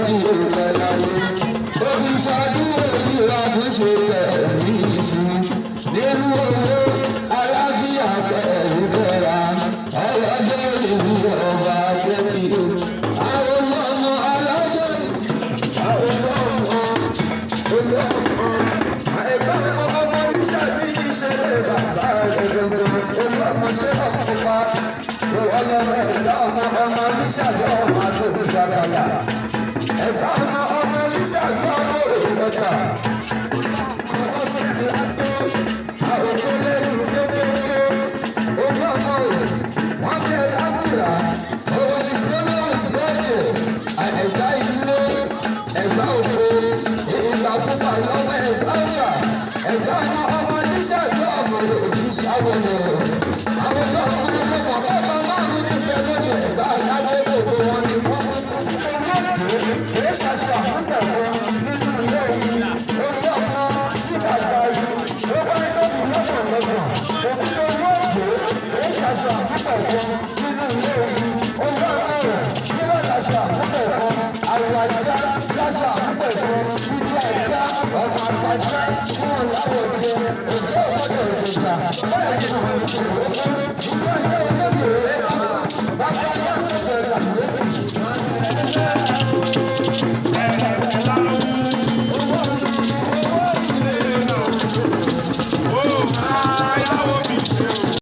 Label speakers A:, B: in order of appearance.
A: ní ìpẹ́ láyé. Omi ṣàdúró yìí láti ṣe tẹ̀mí sí. Nínú owó aláfíà pẹ̀lú bẹ́ra. Ọlọ́jọ́ ìlú ọba Kẹ́mi o. Àwọn ọmọ alájọ́ àwọn ọmọ olóòmọ. Àìgbọ́n ọmọ oníṣàbí ìṣẹ̀lẹ̀ bàbá rẹ̀ gbogbo. Olóòmọ ṣe ọ̀pọ̀ pa. Ọlọ́mọ ẹ̀dá ọmọ oníṣàbí ọmọ àdókò dáadáa. Ẹ̀dá ọmọ oníṣàbí ọmọ òrùlọ́ta. Ọmọ ìlà tó àwọn tó lẹ́nu kékeré. Olóòmọ wọn fi ẹ̀yà wúrà. Owó sì fún lọ́wọ́ lọ́jọ́. Ẹ̀dá ìdílé, ẹ̀dá òkú, ìgbà púpà lọ́wọ́ ẹ̀dá ọ̀gá. Ẹ̀dá ọmọ oníṣàbí ọmọ òjì sáwọ́lẹ̀. Àwọn ọmọ oníṣàbí ọmọ bàbá márùn-ún ní pẹ̀lú ẹ̀dá alájẹ́ gbogbo wọn ni wọ́n mú tó kí olóògbé kìí ṣàṣà àmúpẹ̀kọ́ nínú ilé yìí. Orí ọmọ tí bàbá yìí ló bá ń lọ́sùn lọ́gbọ̀nlọ́gbọ̀n. Òkú olóògbé kìí ṣàṣà àmúpẹ̀kọ́ nínú ilé yìí. Orí ọmọ rẹ̀ kí wọ́n ṣàṣà àmúpẹ̀kọ́. Àwọn ajá láṣà àmúpẹ̀kọ́. Ìdí àìdá ọmọ àgbàjá tí wọ́n láwọ̀